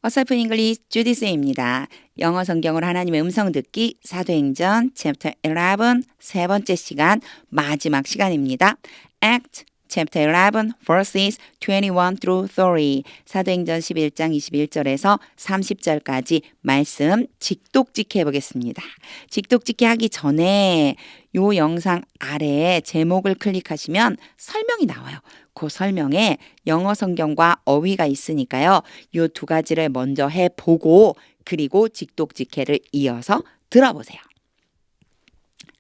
어설픈 잉글리시 주디스입니다. 영어 성경으로 하나님의 음성 듣기 사도행전 챕터 11 세 번째 시간 마지막 시간입니다. Act chapter 11 verses 21 through 30 사도행전 11장 21절에서 30절까지 말씀 직독직해 해보겠습니다. 직독직해 하기 전에 요 영상 아래에 제목을 클릭하시면 설명이 나와요. 그 설명에 영어 성경과 어휘가 있으니까요. 요 두 가지를 먼저 해보고 그리고 직독직해를 이어서 들어보세요.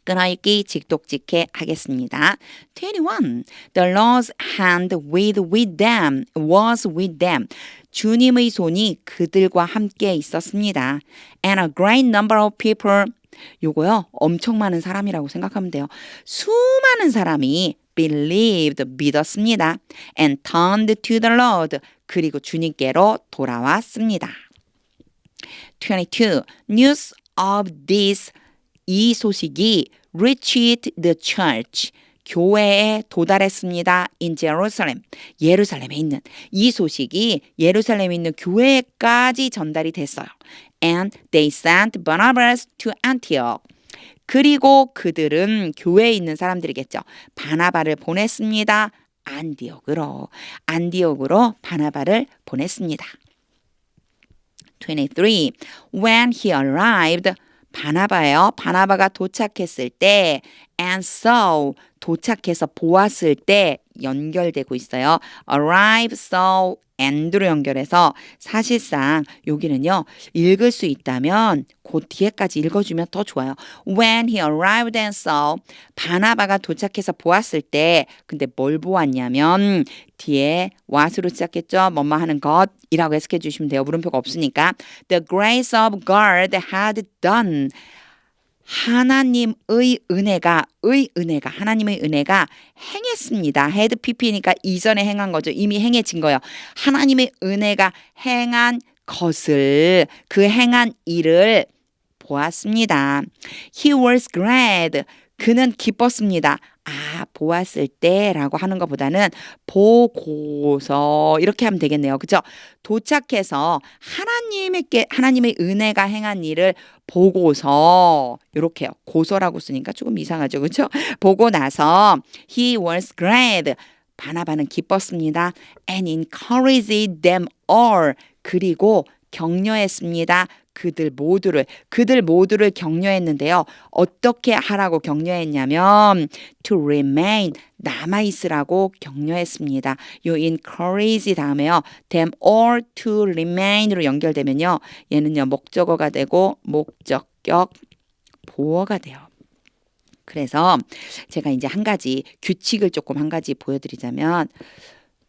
끊어읽기 직독직해 하겠습니다. 21. The Lord's hand with them was with them. 주님의 손이 그들과 함께 있었습니다. And a great number of people. 요거요. 엄청 많은 사람이라고 생각하면 돼요. 수많은 사람이 believed 믿었습니다. And turned to the Lord. 그리고 주님께로 돌아왔습니다. 22. News of this. 이 소식이 reached the church. 교회에 도달했습니다. in Jerusalem. 예루살렘에 있는 이 소식이 예루살렘에 있는 교회까지 전달이 됐어요. And they sent Barnabas to Antioch. 그리고 그들은 교회에 있는 사람들이겠죠. 바나바를 보냈습니다. 안디옥으로 바나바를 보냈습니다. 23. When he arrived, 바나바가 도착했을 때 and saw, 도착해서 보았을 때 연결되고 있어요. arrive, saw, and로 연결해서 사실상 여기는요. 읽을 수 있다면 그 뒤에까지 읽어주면 더 좋아요. When he arrived and saw, 바나바가 도착해서 보았을 때 근데 뭘 보았냐면 뒤에 what으로 시작했죠. 뭐뭐 하는 것이라고 해석해 주시면 돼요. 물음표가 없으니까. The grace of God had done. 하나님의 은혜가 행했습니다. had pp니까 이전에 행한 거죠. 이미 행해진 거예요. 하나님의 은혜가 행한 것을 그 행한 일을 보았습니다. He was glad. 그는 기뻤습니다. 보았을 때라고 하는 것보다는 보고서 이렇게 하면 되겠네요. 그죠? 도착해서 하나님의 은혜가 행한 일을 보고서 이렇게요. 고서라고 쓰니까 조금 이상하죠. 그죠? 보고 나서 he was glad. 바나바는 기뻤습니다. and encouraged them all. 그리고 격려했습니다. 그들 모두를 격려했는데요. 어떻게 하라고 격려했냐면 to remain, 남아있으라고 격려했습니다. 요 encourage 다음에요. them all to remain으로 연결되면요. 얘는요. 목적어가 되고 목적격 보어가 돼요. 그래서 제가 이제 한 가지 규칙을 조금 한 가지 보여드리자면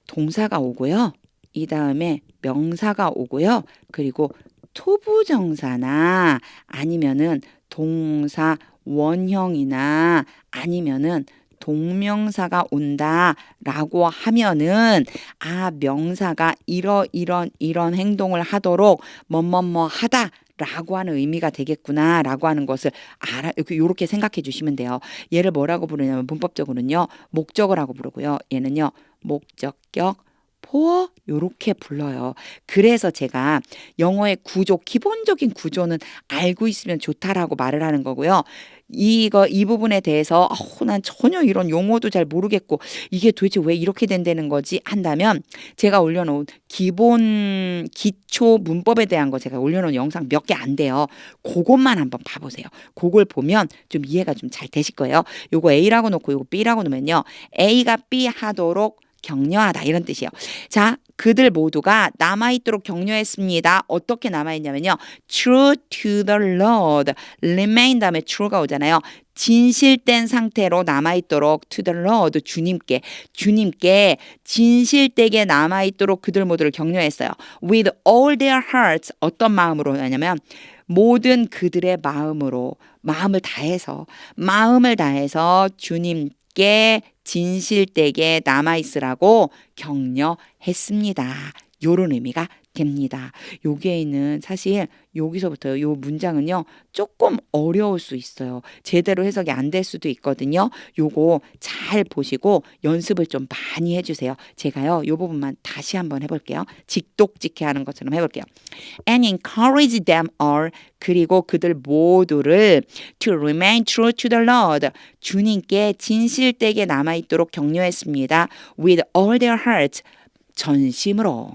동사가 오고요. 이 다음에 명사가 오고요. 그리고 투부정사나 아니면은 동사 원형이나 아니면은 동명사가 온다라고 하면은 명사가 이런 행동을 하도록 뭐뭐뭐 하다라고 하는 의미가 되겠구나라고 하는 것을 이렇게 생각해 주시면 돼요. 얘를 뭐라고 부르냐면 문법적으로는요. 목적어라고 부르고요. 얘는요. 목적격 보어 요렇게 불러요. 그래서 제가 영어의 구조, 기본적인 구조는 알고 있으면 좋다라고 말을 하는 거고요. 이 부분에 대해서 난 전혀 이런 용어도 잘 모르겠고 이게 도대체 왜 이렇게 된다는 거지 한다면 제가 올려놓은 기본 기초 문법에 대한 거 제가 올려놓은 영상 몇 개 안 돼요. 그것만 한번 봐보세요. 그걸 보면 좀 이해가 좀 잘 되실 거예요. 요거 A라고 놓고 요거 B라고 놓으면요. A가 B 하도록 격려하다 이런 뜻이에요. 자, 그들 모두가 남아있도록 격려했습니다. 어떻게 남아있냐면요. True to the Lord. remain 다음에 true가 오잖아요. 진실된 상태로 남아있도록 to the Lord. 주님께 진실되게 남아있도록 그들 모두를 격려했어요. With all their hearts. 어떤 마음으로 하냐면 모든 그들의 마음을 다해서 주님께 진실되게 남아있으라고 격려했습니다. 요런 의미가 됩니다. 요게 있는 사실 여기서부터 요 문장은요 조금 어려울 수 있어요. 제대로 해석이 안 될 수도 있거든요. 요거 잘 보시고 연습을 좀 많이 해주세요. 제가요 요 부분만 다시 한번 해볼게요. 직독직해 하는 것처럼 해볼게요. And encourage them all. 그리고 그들 모두를 to remain true to the Lord. 주님께 진실되게 남아있도록 격려했습니다. With all their hearts. 전심으로.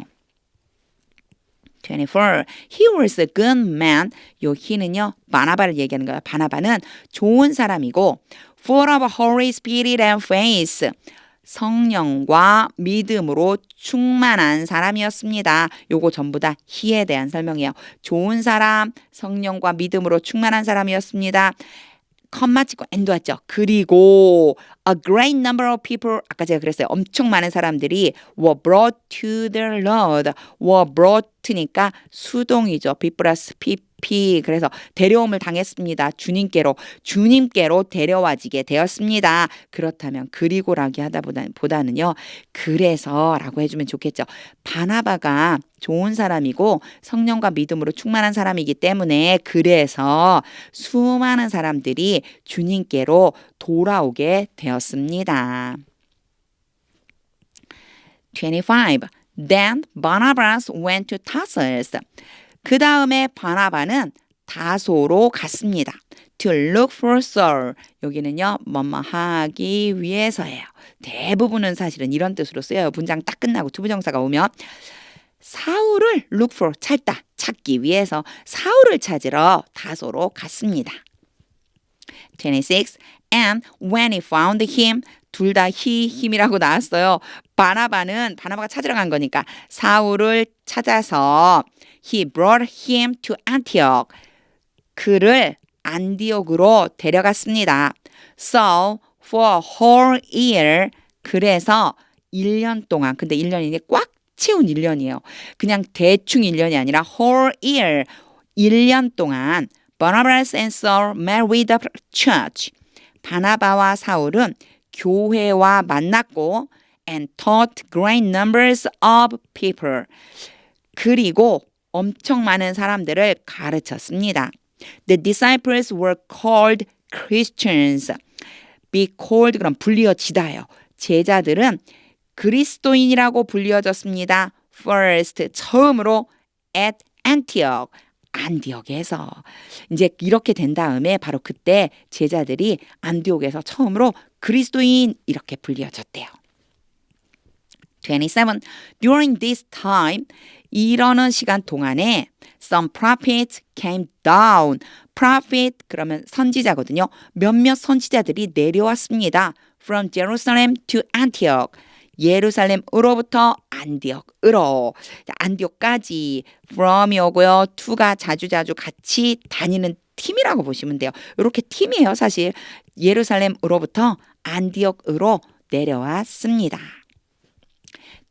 24. He was a good man. 요 he는요 바나바를 얘기하는 거예요. 바나바는 좋은 사람이고 full of Holy Spirit and faith. 성령과 믿음으로 충만한 사람이었습니다. 요거 전부 다 he에 대한 설명이에요. 좋은 사람, 성령과 믿음으로 충만한 사람이었습니다. 컴마 찍고 and 왔죠. 그리고 a great number of people, 아까 제가 그랬어요. 엄청 많은 사람들이 were brought to the Lord. were brought니까 수동이죠. B 플러스 PP. 그래서 데려옴을 당했습니다. 주님께로 데려와지게 되었습니다. 그렇다면 그리고라기 보다는요. 그래서라고 해주면 좋겠죠. 바나바가 좋은 사람이고 성령과 믿음으로 충만한 사람이기 때문에 그래서 수많은 사람들이 주님께로 돌아오게 되었습니다. 25. Then Barnabas went to Tarsus. 그 다음에 바나바는 다소로 갔습니다. To look for Saul. 여기는요, 뭐뭐 하기 위해서예요. 대부분은 사실은 이런 뜻으로 쓰여요. 문장 딱 끝나고 투부정사가 오면 사울을 look for, 찾기 위해서 사울을 찾으러 다소로 갔습니다. 26. And when he found him, 둘 다 힘이라고 나왔어요. 바나바가 찾으러 간 거니까 사울을 찾아서 he brought him to Antioch. 그를 안디옥으로 데려갔습니다. So for a whole year, 그래서 1년 동안, 근데 1년이 꽉 채운 1년이에요. 그냥 대충 1년이 아니라 whole year, 1년 동안 Barnabas and Saul met with the church. 바나바와 사울은 교회와 만났고 and taught great numbers of people. 그리고 엄청 많은 사람들을 가르쳤습니다. The disciples were called Christians. Be called 그럼 불리어지다예요. 제자들은 그리스도인이라고 불리어졌습니다. First 처음으로 at Antioch. 안디옥에서 이제 이렇게 된 다음에 바로 그때 제자들이 안디옥에서 처음으로 그리스도인 이렇게 불리어졌대요. 27. During this time, 이러는 시간 동안에 some prophets came down. prophet 그러면 선지자거든요. 몇몇 선지자들이 내려왔습니다. From Jerusalem to Antioch. 예루살렘으로부터 안디옥으로. 안디옥까지 from이 오고요. to가 자주자주 같이 다니는 팀이라고 보시면 돼요. 이렇게 팀이에요. 사실 예루살렘으로부터 안디옥으로 내려왔습니다.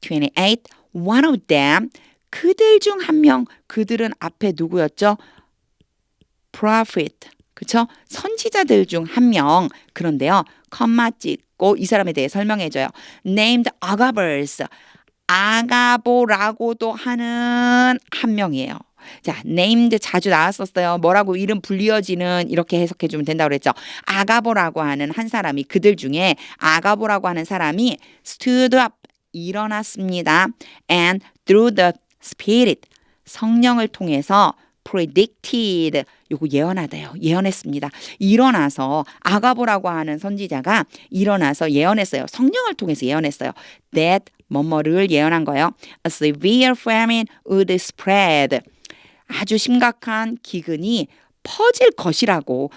28. One of them. 그들 중 한 명. 그들은 앞에 누구였죠? prophet. 그렇죠? 선지자들 중 한 명. 그런데요. 컴마 찍고 이 사람에 대해 설명해줘요. Named Agabus. 아가보라고도 하는 한 명이에요. 자, named 자주 나왔었어요. 뭐라고 이름 불리어지는 이렇게 해석해주면 된다고 그랬죠. 아가보라고 하는 한 사람이 그들 중에 아가보라고 하는 사람이 stood up. 일어났습니다. And through the Spirit. 성령을 통해서 predicted. 요거 예언하다요. 예언했습니다. 일어나서 아가보라고 하는 선지자가 일어나서 예언했어요. 성령을 통해서 예언했어요. That 뭐뭐를 예언한 거예요. A severe famine would spread. 아주 심각한 기근이 퍼질 것이라고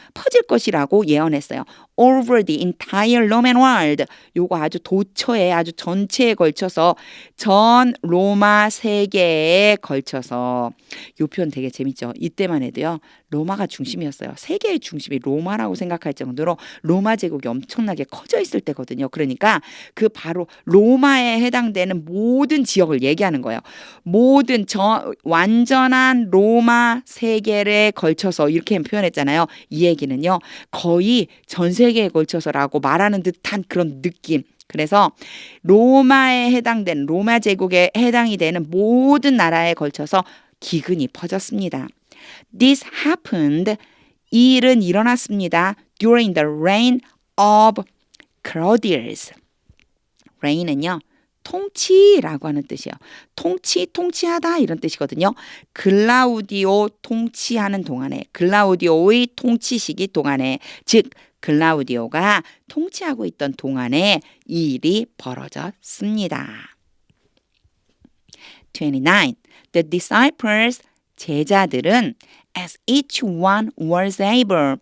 예언했어요. Over the entire Roman world. 요거 아주 도처에 아주 전체에 걸쳐서 전 로마 세계에 걸쳐서 요 표현 되게 재밌죠. 이때만 해도요. 로마가 중심이었어요. 세계의 중심이 로마라고 생각할 정도로 로마 제국이 엄청나게 커져 있을 때거든요. 그러니까 그 바로 로마에 해당되는 모든 지역을 얘기하는 거예요. 모든 완전한 로마 세계에 걸쳐서 이렇게 표현했잖아요. 이 얘기는요. 거의 전 세계에 걸쳐서라고 말하는 듯한 그런 느낌. 그래서 로마에 해당되는 로마 제국에 해당이 되는 모든 나라에 걸쳐서 기근이 퍼졌습니다. This happened. 이 일은 일어났습니다. During the reign of Claudius. reign은요. 통치라고 하는 뜻이에요. 통치하다 이런 뜻이거든요. 글라우디오 통치하는 동안에, 글라우디오의 통치 시기 동안에, 즉 글라우디오가 통치하고 있던 동안에 이 일이 벌어졌습니다. 29. The disciples, 제자들은 as each one was able,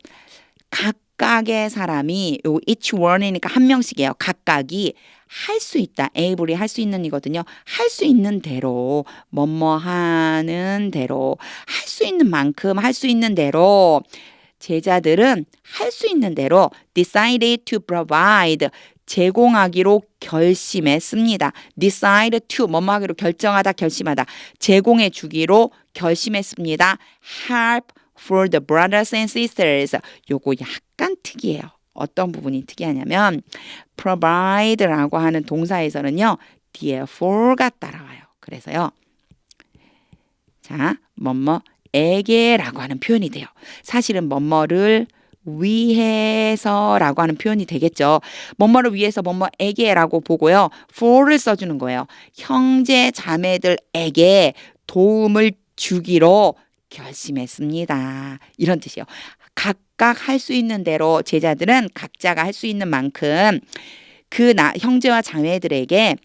각각의 사람이, 요 each one이니까 한 명씩이에요. 각각이 할 수 있다. able이 할 수 있는 이거든요. 할 수 있는 대로, 뭐뭐 하는 대로, 할 수 있는 만큼 할 수 있는 대로, 제자들은 할 수 있는 대로 decided to provide, 제공하기로 결심했습니다. decide to, 뭐뭐 하기로 결정하다, 결심하다, 제공해 주기로 결심했습니다. help for the brothers and sisters. 요거 약간 특이해요. 어떤 부분이 특이하냐면 provide라고 하는 동사에서는요. 뒤에 for가 따라와요. 그래서요. 자, 뭐뭐에게라고 하는 표현이 돼요. 사실은 뭐뭐를 위해서라고 하는 표현이 되겠죠. 뭐뭐를 위해서 뭐뭐에게라고 보고요. for를 써주는 거예요. 형제 자매들에게 도움을 주기로 결심했습니다. 이런 뜻이에요. 각각 할 수 있는 대로 제자들은 각자가 할 수 있는 만큼 그 형제와 자매들에게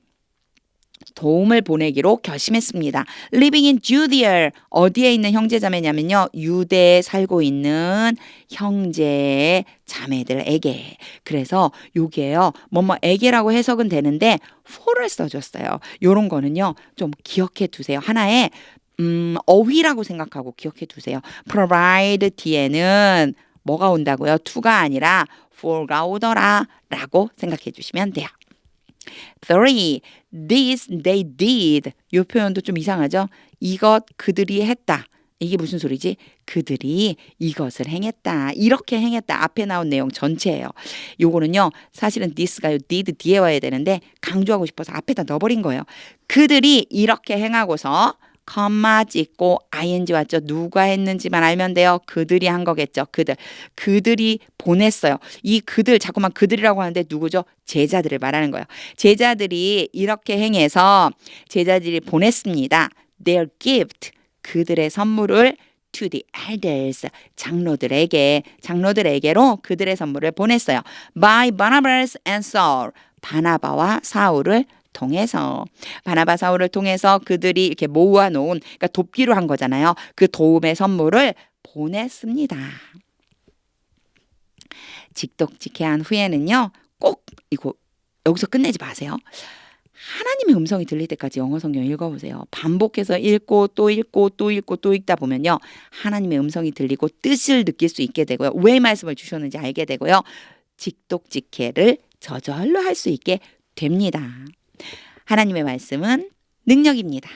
도움을 보내기로 결심했습니다. Living in Judea, 어디에 있는 형제 자매냐면요. 유대에 살고 있는 형제 자매들에게. 그래서 요게요. 뭐뭐에게라고 해석은 되는데 for를 써줬어요. 요런 거는요. 좀 기억해 두세요. 하나의 어휘라고 생각하고 기억해 두세요. provide 뒤에는 뭐가 온다고요? to가 아니라 for가 오더라 라고 생각해 주시면 돼요. 3. This they did. 이 표현도 좀 이상하죠? 이것 그들이 했다. 이게 무슨 소리지? 그들이 이것을 행했다. 이렇게 행했다. 앞에 나온 내용 전체예요. 요거는요. 사실은 this가요. did 뒤에 와야 되는데 강조하고 싶어서 앞에다 넣어버린 거예요. 그들이 이렇게 행하고서 컴마 찍고 ing 왔죠. 누가 했는지만 알면 돼요. 그들이 한 거겠죠. 그들이 보냈어요. 이 그들 자꾸만 그들이라고 하는데 누구죠? 제자들을 말하는 거예요. 제자들이 이렇게 행해서 제자들이 보냈습니다. Their gift, 그들의 선물을 to the elders, 장로들에게로 그들의 선물을 보냈어요. By Barnabas and Saul, 바나바와 사울을 통해서, 바나바 사울을 통해서 그들이 이렇게 모아놓은, 그러니까 돕기로 한 거잖아요. 그 도움의 선물을 보냈습니다. 직독직해한 후에는요. 꼭 이거 여기서 끝내지 마세요. 하나님의 음성이 들릴 때까지 영어 성경 읽어보세요. 반복해서 읽고 또 읽고 또 읽고 또 읽다 보면요. 하나님의 음성이 들리고 뜻을 느낄 수 있게 되고요. 왜 말씀을 주셨는지 알게 되고요. 직독직해를 저절로 할 수 있게 됩니다. 하나님의 말씀은 능력입니다.